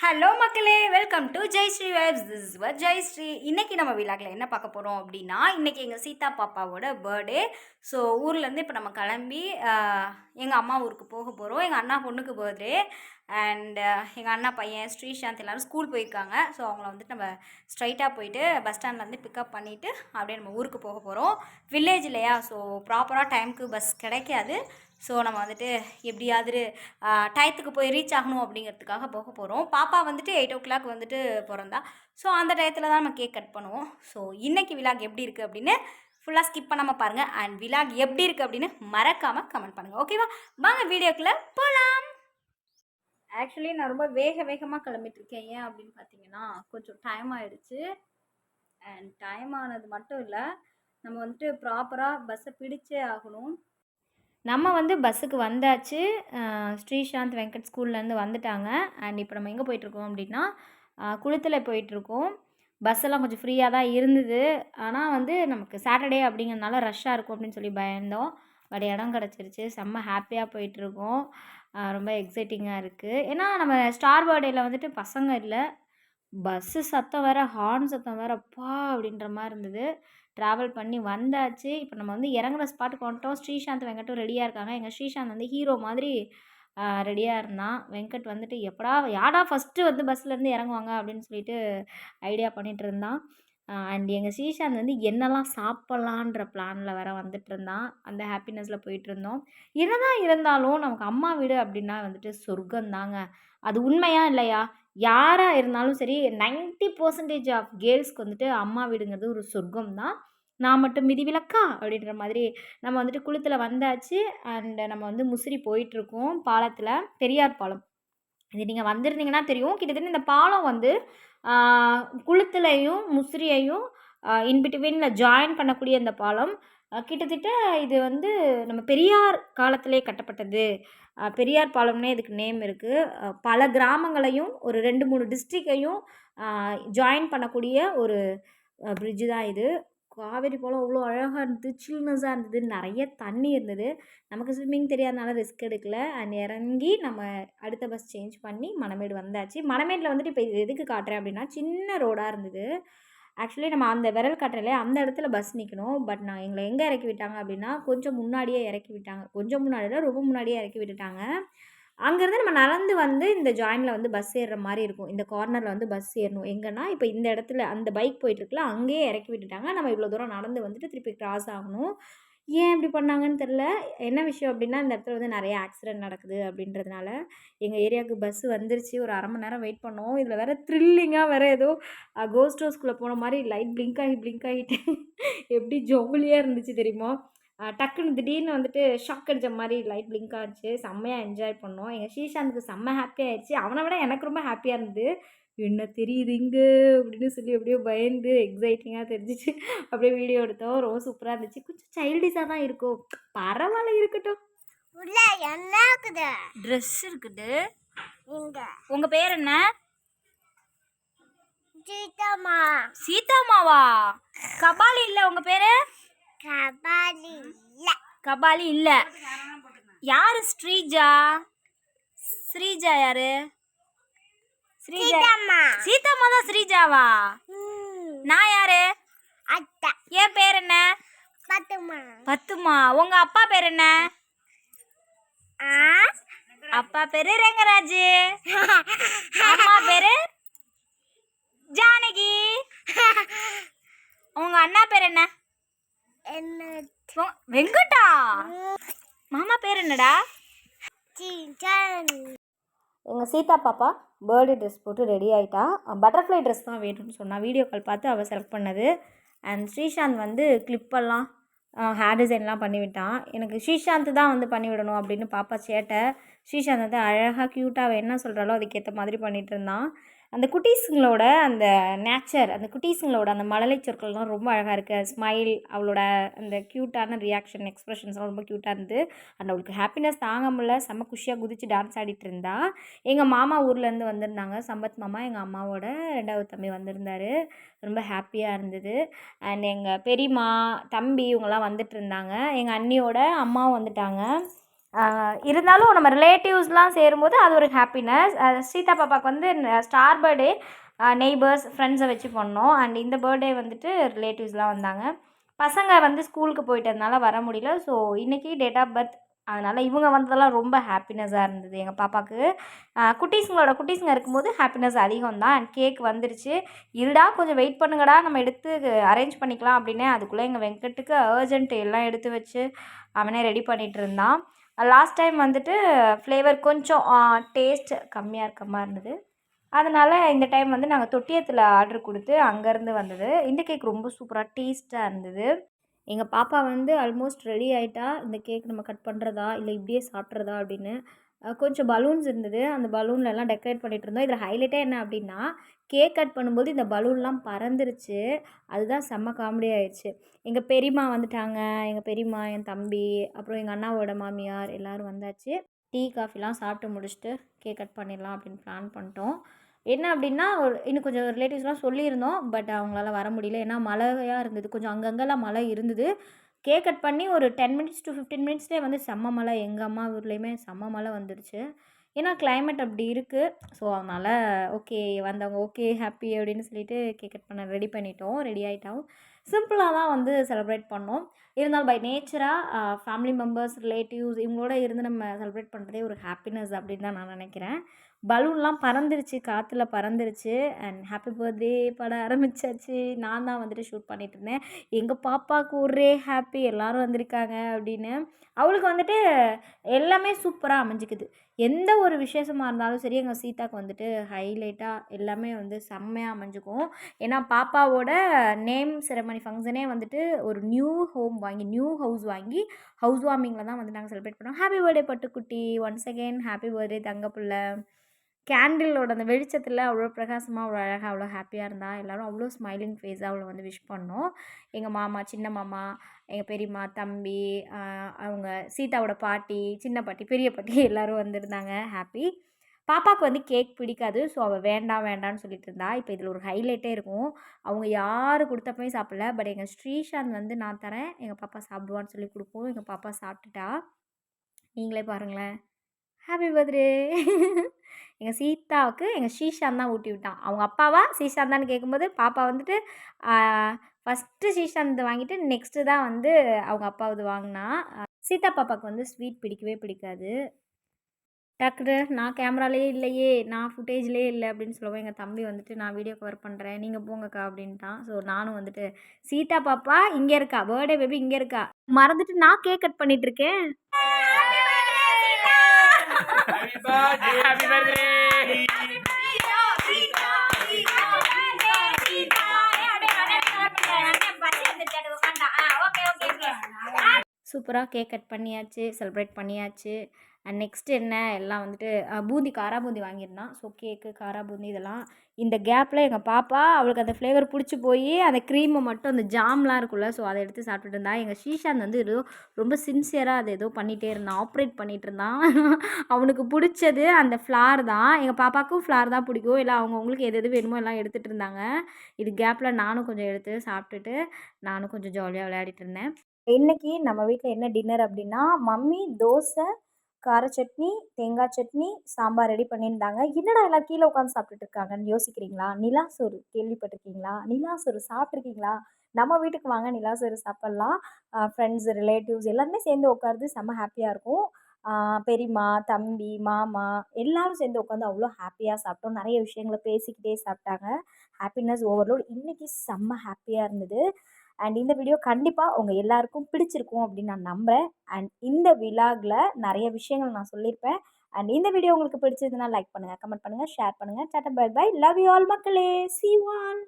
Hello மக்களே, welcome to Jayashree vibes. This is your Jayashree. இன்றைக்கி நம்ம விழாக்கில் என்ன பார்க்க போகிறோம் அப்படின்னா, இன்றைக்கி எங்கள் சீதா பாப்பாவோட பர்த்டே. ஸோ ஊர்லேருந்து இப்போ நம்ம கிளம்பி எங்கள் அம்மா ஊருக்கு போக போகிறோம். எங்கள் அண்ணா பொண்ணுக்கு பர்த்டே அண்ட் எங்கள் அண்ணா பையன் ஸ்ரீசாந்த் எல்லோரும் ஸ்கூல் போயிருக்காங்க. ஸோ அவங்கள வந்துட்டு நம்ம ஸ்ட்ரைட்டாக போயிட்டு பஸ் ஸ்டாண்ட்லேருந்து பிக்கப் பண்ணிவிட்டு அப்படியே நம்ம ஊருக்கு போக போகிறோம். வில்லேஜ் இல்லையா, ஸோ ப்ராப்பராக டைமுக்கு பஸ் கிடைக்காது. ஸோ நம்ம வந்துட்டு எப்படியாவது டயத்துக்கு போய் ரீச் ஆகணும் அப்படிங்கிறதுக்காக போக போகிறோம். பாப்பா வந்துட்டு 8 o'clock வந்துட்டு பிறந்தா. ஸோ அந்த டயத்தில் தான் நம்ம கேக் கட் பண்ணுவோம். ஸோ இன்றைக்கி விலாக் எப்படி இருக்குது அப்படின்னு ஃபுல்லாக ஸ்கிப் பண்ணாமல் பாருங்கள். அண்ட் விலாக் எப்படி இருக்குது அப்படின்னு மறக்காமல் கமெண்ட் பண்ணுங்கள். ஓகேவா? வாங்க வீடியோக்குள்ளே போகலாம். ஆக்சுவலி நான் ரொம்ப வேகமாக கிளம்பிட்டுருக்கேன். ஏன் அப்படின்னு பார்த்தீங்கன்னா, கொஞ்சம் டைம் ஆகிடுச்சு. அண்ட் டைம் ஆனது மட்டும் இல்லை, நம்ம வந்துட்டு ப்ராப்பராக பஸ்ஸை பிடிச்சே ஆகணும். நம்ம வந்து பஸ்ஸுக்கு வந்தாச்சு. ஸ்ரீசாந்த் வெங்கட் ஸ்கூல்லேருந்து வந்துட்டாங்க. அண்ட் இப்போ நம்ம எங்கே போயிட்டுருக்கோம் அப்படின்னா, குளித்தலை போயிட்டுருக்கோம். பஸ்ஸெல்லாம் கொஞ்சம் ஃப்ரீயாக தான் இருந்தது. ஆனால் வந்து நமக்கு சாட்டர்டே அப்படிங்கிறதுனால ரஷ்ஷாக இருக்கும் அப்படின்னு சொல்லி பயந்தோம். பட் இடம் கிடச்சிருச்சு. செம்ம ஹாப்பியாக போயிட்டுருக்கோம். ரொம்ப எக்ஸைட்டிங்காக இருக்குது. ஏன்னா நம்ம ஸ்டார் பர்த்டேயில் வந்துட்டு பசங்க இல்லை, பஸ்ஸு சத்தம் வேறு, ஹார்ன் சத்தம் வேறு, அப்பா அப்படின்ற மாதிரி இருந்தது. ட்ராவல் பண்ணி வந்தாச்சு. இப்போ நம்ம வந்து இறங்குற ஸ்பாட்டுக்கு வந்துட்டோம். ஸ்ரீசாந்த் வெங்கட்டும் ரெடியாக இருக்காங்க. எங்கள் ஸ்ரீசாந்த் வந்து ஹீரோ மாதிரி ரெடியாக இருந்தான். வெங்கட் வந்துட்டு யாரா ஃபஸ்ட்டு வந்து பஸ்லேருந்து இறங்குவாங்க அப்படின்னு சொல்லிட்டு ஐடியா பண்ணிகிட்டு இருந்தான். அண்ட் எங்கள் ஸ்ரீசாந்த் வந்து என்னெல்லாம் சாப்பிட்லான்ற பிளானில் வேறு வந்துட்டு இருந்தான். அந்த ஹாப்பினஸில் போயிட்டுருந்தோம். என்னதான் இருந்தாலும் நமக்கு அம்மா வீடு அப்படின்னா வந்துட்டு சொர்க்கம் தாங்க. அது உண்மையா இல்லையா? யாராக இருந்தாலும் சரி, 90% ஆஃப் கேர்ள்ஸ்க்கு வந்துட்டு அம்மா வீடுங்கிறது ஒரு சொர்க்கம் தான். நான் மட்டும் விதிவிலக்கா அப்படின்ற மாதிரி நம்ம வந்துட்டு குளத்தில் வந்தாச்சு. அண்ட் நம்ம வந்து முசிறி போயிட்டுருக்கோம் பாலத்தில், பெரியார் பாலம். இது நீங்கள் வந்திருந்தீங்கன்னா தெரியும். கிட்டத்தட்ட இந்த பாலம் வந்து குளத்துலையும் முசிறியையும் இன்பிட்வீனில் ஜாயின் பண்ணக்கூடிய இந்த பாலம் கிட்டத்தட்ட இது வந்து நம்ம பெரியார் காலத்திலே கட்டப்பட்டது. பெரியார் பாலம்னே இதுக்கு நேம் இருக்குது. பல கிராமங்களையும் ஒரு 2-3 டிஸ்ட்ரிக்டையும் ஜாயின் பண்ணக்கூடிய ஒரு பிரிட்ஜு தான் இது. காவேரி பாலம் அவ்வளோ அழகாக இருந்தது, சில்னஸாக இருந்தது, நிறைய தண்ணி இருந்தது. நமக்கு ஸ்விம்மிங் தெரியாதனால ரிஸ்க் எடுக்கல. அண்ட் இறங்கி நம்ம அடுத்த பஸ் சேஞ்ச் பண்ணி மணமேடு வந்தாச்சு. மணமேடில் வந்துட்டு இப்போ இது எதுக்கு காட்டுறேன் அப்படின்னா, சின்ன ரோடாக இருந்தது. ஆக்சுவலி நம்ம அந்த விரல் காட்டுறலே அந்த இடத்துல பஸ் நிற்கணும். பட் எங்களை எங்கே இறக்கி விட்டாங்க அப்படின்னா, கொஞ்சம் முன்னாடியே இறக்கி விட்டாங்க. கொஞ்சம் முன்னாடியில் ரொம்ப முன்னாடியே இறக்கி விட்டுட்டாங்க. அங்கேருந்து நம்ம நடந்து வந்து இந்த ஜாயினில் வந்து பஸ் ஏறுற மாதிரி இருக்கும். இந்த கார்னரில் வந்து பஸ் ஏறணும். எங்கன்னா இப்போ இந்த இடத்துல அந்த பைக் போயிட்டுருக்குல, அங்கேயே இறக்கி விட்டுட்டாங்க. நம்ம இவ்வளோ தூரம் நடந்து வந்துட்டு திருப்பி கிராஸ் ஆகணும். ஏன் இப்படி பண்ணாங்கன்னு தெரில. என்ன விஷயம் அப்படின்னா, இந்த இடத்துல வந்து நிறைய ஆக்சிடெண்ட் நடக்குது அப்படின்றதுனால எங்கள் ஏரியாவுக்கு பஸ்ஸு வந்துருச்சு. ஒரு 1/2 மணி நேரம் வெயிட் பண்ணோம். இதில் வேறு த்ரில்லிங்காக வேறு ஏதோ கோஸ்ட் ஹவுஸ்குள்ளே போன மாதிரி லைட் பிளிங்க் ஆகிட்டு எப்படி ஜாலியாக இருந்துச்சு தெரியுமா? டக்குன்னு திடீர்னு வந்துட்டு ஷாக் அடித்த மாதிரி லைட் பிளிங்க் ஆச்சு. செம்மையாக என்ஜாய் பண்ணோம். எங்கள் ஸ்ரீசாந்துக்கு செம்ம ஹாப்பியாக ஆயிடுச்சு. அவனை விட எனக்கு ரொம்ப ஹாப்பியாக இருந்தது. என்ன தெரியுது இங்கே அப்படின்னு சொல்லி அப்படியே பயந்து எக்ஸைட்டிங்காக தெரிஞ்சிச்சு. அப்படியே வீடியோ எடுத்தோம். ரொம்ப சூப்பராக இருந்துச்சு. கொஞ்சம் சைல்டிஷாக தான் இருக்கும், பரவாயில்ல, இருக்கட்டும். ட்ரெஸ் இருக்குது. உங்கள் பேர் என்ன? சீதாமாவா? கபாலி இல்லை உங்கள் பேர்? கபாலி இல்ல. யாரு ஸ்ரீஜா? ஸ்ரீஜா யாரு? சீதாமா தான் ஸ்ரீஜாவா? நான் யாரு? என் பேர் என்ன? பத்துமா. உங்க அப்பா பேர் என்ன? அப்பா பேரு ரெங்கராஜ், அம்மா பேரு ஜானகி. உங்க அண்ணா பேர் என்ன? வெங்கட்டா. மாமா பேர் என்னடா? எங்கள் சீதா பாப்பா பர்த்டே ட்ரெஸ் போட்டு ரெடி ஆகிட்டா. பட்டர்ஃப்ளை ட்ரெஸ் தான் வேணும்னு சொன்னால் வீடியோ கால் பார்த்து அவள் செலக்ட் பண்ணது. அண்ட் ஸ்ரீசாந்த் வந்து கிளிப்பெல்லாம் ஹேர் டிசைன்லாம் பண்ணிவிட்டான். எனக்கு ஸ்ரீசாந்த் தான் வந்து பண்ணிவிடணும் அப்படின்னு பாப்பா சேட்டை. ஸ்ரீசாந்த் வந்து அழகாக க்யூட்டாக அவள் என்ன சொல்கிறாலோ அதுக்கேற்ற மாதிரி பண்ணிகிட்டு இருந்தான். அந்த குட்டீஸுங்களோட அந்த நேச்சர், அந்த குட்டீஸுங்களோட அந்த மழலை சொற்கள்லாம் ரொம்ப அழகாக இருக்குது. ஸ்மைல், அவளோட அந்த க்யூட்டான ரியாக்ஷன், எக்ஸ்ப்ரெஷன்ஸ்லாம் ரொம்ப க்யூட்டாக இருந்தது. அண்ட் அவளுக்கு ஹாப்பினஸ் தாங்க முடியல. செம்ம குஷியாக குதித்து டான்ஸ் ஆடிட்டு இருந்தா. எங்கள் மாமா ஊர்லேருந்து வந்திருந்தாங்க, சம்பத் மாமா. எங்கள் அம்மாவோட 2வது தம்பி வந்திருந்தார். ரொம்ப ஹாப்பியாக இருந்தது. அண்ட் எங்கள் பெரியம்மா, தம்பி இவங்கெல்லாம் வந்துட்டு இருந்தாங்க. எங்கள் அண்ணியோட அம்மாவும் வந்துட்டாங்க. இருந்தாலும் நம்ம ரிலேட்டிவ்ஸ்லாம் சேரும்போது அது ஒரு ஹாப்பினஸ். சீதா பாப்பாவுக்கு வந்து ஸ்டார் பர்த்டே நெய்பர்ஸ் ஃப்ரெண்ட்ஸை வச்சு பண்ணோம். அண்ட் இந்த பர்த்டே வந்துட்டு ரிலேட்டிவ்ஸ்லாம் வந்தாங்க. பசங்க வந்து ஸ்கூலுக்கு போயிட்டதுனால வர முடியல. ஸோ இன்றைக்கி டேட் ஆஃப் பர்த், அதனால் இவங்க வந்ததெல்லாம் ரொம்ப ஹாப்பினஸ்ஸாக இருந்தது எங்கள் பாப்பாவுக்கு. குட்டீஸுங்க இருக்கும்போது ஹாப்பினஸ் அதிகம் தான். அண்ட் கேக் வந்துருச்சு. இருடா கொஞ்சம் வெயிட் பண்ணுங்கடா, நம்ம எடுத்து அரேஞ்ச் பண்ணிக்கலாம் அப்படின்னே, அதுக்குள்ளே எங்கள் வெங்கட்டுக்கு அர்ஜென்ட் எல்லாம் எடுத்து வச்சு அவனே ரெடி பண்ணிகிட்டு இருந்தான். லாஸ்ட் டைம் வந்துட்டு ஃப்ளேவர் கொஞ்சம் டேஸ்ட் கம்மியாக இருக்க மாதிரி இருந்தது. அதனால் இந்த டைம் வந்து நாங்கள் தொட்டியத்தில் ஆர்டர் கொடுத்து அங்கேருந்து வந்தது. இந்த கேக் ரொம்ப சூப்பராக டேஸ்ட்டாக இருந்தது. எங்கள் பாப்பா வந்து ஆல்மோஸ்ட் ரெடி ஆகிட்டா. இந்த கேக் நம்ம கட் பண்ணுறதா இல்லை இப்படியே சாப்பிட்றதா அப்படின்னு. கொஞ்சம் பலூன்ஸ் இருந்தது. அந்த பலூன்லலாம் டெக்கரேட் பண்ணிகிட்டு இருந்தோம். இதில் ஹைலைட்டே என்ன அப்படின்னா, கேக் கட் பண்ணும்போது இந்த பலூன்லாம் பறந்துருச்சு. அதுதான் செம்ம காமெடி ஆயிடுச்சு. எங்கள் பெரியம்மா வந்துட்டாங்க. எங்கள் பெரியம்மா, என் தம்பி, அப்புறம் எங்கள் அண்ணாவோட மாமியார் எல்லோரும் வந்தாச்சு. டீ காஃபிலாம் சாப்பிட்டு முடிச்சுட்டு கேக் கட் பண்ணிடலாம் அப்படின்னு பிளான் பண்ணிட்டோம். என்ன அப்படின்னா, இன்னும் கொஞ்சம் ரிலேட்டிவ்ஸ்லாம் சொல்லியிருந்தோம். பட் அவங்களால வர முடியல. ஏன்னா மழையாக இருந்தது. கொஞ்சம் அங்கங்கெல்லாம் மழை இருந்தது. கேக் கட் பண்ணி ஒரு 10 மினிட்ஸ் to 15 மினிட்ஸ்லேயே வந்து செம்ம மழை. எங்கள் அம்மா ஊர்லேயுமே செம்ம மழை வந்துடுச்சு. ஏன்னா கிளைமேட் அப்படி இருக்குது. ஸோ அதனால் ஓகே, வந்தவங்க ஓகே ஹாப்பி அப்படின்னு சொல்லிட்டு கேக் கட் பண்ண ரெடி பண்ணிட்டோம். ரெடி ஆகிட்டோம். சிம்பிளாக தான் வந்து செலிப்ரேட் பண்ணோம். இருந்தாலும் பை நேச்சராக ஃபேமிலி மெம்பர்ஸ், ரிலேட்டிவ்ஸ் இவங்களோட இருந்து நம்ம செலிப்ரேட் பண்ணுறதே ஒரு ஹாப்பினஸ் அப்படின்னு தான் நான் நினைக்கிறேன். பலூன்லாம் பறந்துருச்சு, காற்றுல பறந்துருச்சு. அண்ட் ஹாப்பி பர்த்டே பாட ஆரம்பிச்சாச்சு. நான் தான் வந்துட்டு ஷூட் பண்ணிகிட்ருந்தேன். எங்கள் பாப்பாவுக்கு ஒரே ஹாப்பி, எல்லோரும் வந்திருக்காங்க அப்படின்னு. அவளுக்கு வந்துட்டு எல்லாமே சூப்பராக அமைஞ்சிக்குது. எந்த ஒரு விசேஷமாக இருந்தாலும் சரி, எங்கள் சீதாவுக்கு வந்துட்டு ஹைலைட்டாக எல்லாமே வந்து செம்மையாக அமைஞ்சிக்கும். ஏன்னா பாப்பாவோட நேம் செரமனி ஃபங்க்ஷனே வந்துட்டு ஒரு நியூ ஹவுஸ் வாங்கி ஹவுஸ் வார்மிங்கில் தான் வந்து நாங்கள் செலிப்ரேட் பண்ணோம். ஹாப்பி பர்த்டே பட்டுக்குட்டி, ஒன்ஸ் அகெயின் ஹாப்பி பர்த்டே தங்கப்புள்ள. கேண்டிலோட அந்த வெளிச்சத்தில் அவ்வளோ பிரகாசமாக, அவ்வளோ அழகாக, அவ்வளோ ஹாப்பியாக இருந்தா. எல்லோரும் அவ்வளோ ஸ்மைலிங் ஃபேஸாக அவளை வந்து விஷ் பண்ணோம். எங்கள் மாமா, சின்ன மாமா, எங்கள் பெரியம்மா, தம்பி, அவங்க சீதாவோட பாட்டி, சின்ன பாட்டி, பெரிய பாட்டி எல்லோரும் வந்திருந்தாங்க. ஹாப்பி. பாப்பாவுக்கு வந்து கேக் பிடிக்காது. ஸோ அவள் வேண்டான்னு சொல்லிட்டு இருந்தா. இப்போ இதில் ஒரு ஹைலைட்டே இருக்கும். அவங்க யார் கொடுத்தப்பையும் சாப்பிடல. பட் எங்கள் ஸ்ரீஷாந்த் வந்து நான் தரேன், எங்கள் பாப்பா சாப்பிடுவான்னு சொல்லி கொடுப்போம். எங்கள் பாப்பா சாப்பிட்டுட்டா. நீங்களே பாருங்களேன். Happy birthday. எங்கள் சீதாவுக்கு எங்கள் ஸ்ரீஷாந்த் தான் ஊட்டி விட்டான். அவங்க அப்பாவா ஸ்ரீஷாந்தான்னு கேட்கும்போது பாப்பா வந்துட்டு ஃபஸ்ட்டு ஸ்ரீஷாந்த் வாங்கிட்டு நெக்ஸ்ட்டு தான் வந்து அவங்க அப்பாவது வாங்கினா. சீதா பாப்பாவுக்கு வந்து ஸ்வீட் பிடிக்கவே பிடிக்காது. டக்குனு நான் கேமராலேயே இல்லையே, நான் ஃபுட்டேஜ்லேயே இல்லை அப்படின்னு சொல்லுவோம். எங்கள் தம்பி வந்துட்டு நான் வீடியோ கவர் பண்ணுறேன், நீங்கள் போங்கக்கா அப்படின்ட்டான். ஸோ நானும் வந்துட்டு சீதா பாப்பா இங்கே இருக்கா, பர்த்டே பேபி இங்கே இருக்கா, மறந்துட்டு நான் கேக் கட் பண்ணிகிட்ருக்கேன். சூப்பராக கேக் கட் பண்ணியாச்சு, செலிப்ரேட் பண்ணியாச்சு. அண்ட் நெக்ஸ்ட் என்ன எல்லாம் வந்துட்டு பூந்தி, காரா பூந்தி வாங்கியிருந்தான். ஸோ கேக்கு, காரா பூந்தி இதெல்லாம். இந்த கேப்பில் எங்கள் பாப்பா அவளுக்கு அந்த ஃப்ளேவர் பிடிச்சி போய் அந்த க்ரீமை மட்டும், அந்த ஜாம்லாம் இருக்குல்ல, ஸோ அதை எடுத்து சாப்பிட்டுட்டு இருந்தா. எங்கள் ஸ்ரீஷாந்த் வந்து ஏதோ ரொம்ப சின்சியராக அதை ஏதோ பண்ணிகிட்டே இருந்தான், ஆப்ரேட் பண்ணிகிட்டு இருந்தான். அவனுக்கு பிடிச்சது அந்த ஃப்ளார் தான். எங்கள் பாப்பாவுக்கும் ஃப்ளார் தான் பிடிக்கும். இல்லை அவங்கவுங்களுக்கு எது வேணுமோ எல்லாம் எடுத்துகிட்டு இருந்தாங்க. இது கேப்பில் நானும் கொஞ்சம் எடுத்து சாப்பிட்டுட்டு நானும் கொஞ்சம் ஜாலியாக விளையாடிட்டு இருந்தேன். இன்றைக்கி நம்ம வீட்டில் என்ன டின்னர் அப்படின்னா, மம்மி தோசை, கார சட்னி, தேங்காய் சட்னி, சாம்பார் ரெடி பண்ணியிருந்தாங்க. என்னடா எல்லாம் கீழே உட்காந்து சாப்பிட்டுட்டு இருக்காங்கன்னு யோசிக்கிறீங்களா? நிலா சோறு கேள்விப்பட்டிருக்கீங்களா? நிலா சோறு சாப்பிட்ருக்கீங்களா? நம்ம வீட்டுக்கு வாங்க, நிலா சோறு சாப்பிட்லாம். ஃப்ரெண்ட்ஸ், ரிலேட்டிவ்ஸ் எல்லாருமே சேர்ந்து உட்காருது செம்ம ஹாப்பியாக இருக்கும். பெரியம்மா, தம்பி, மாமா எல்லோரும் சேர்ந்து உட்காந்து அவ்வளோ ஹாப்பியாக சாப்பிட்டோம். நிறைய விஷயங்களை பேசிக்கிட்டே சாப்பிட்டாங்க. Happiness overload. இன்றைக்கி செம்ம ஹாப்பியாக இருந்தது. அண்ட் இந்த வீடியோ கண்டிப்பாக உங்கள் எல்லாருக்கும் பிடிச்சிருக்கும் அப்படின்னு நான் நம்புகிறேன். அண்ட் இந்த விலாகில் நிறைய விஷயங்கள் நான் சொல்லியிருப்பேன். அண்ட் இந்த வீடியோ உங்களுக்கு பிடிச்சதுன்னா லைக் பண்ணுங்கள், கமெண்ட் பண்ணுங்கள், ஷேர் பண்ணுங்கள். Tata bye bye. Love you all மக்களே. see you all.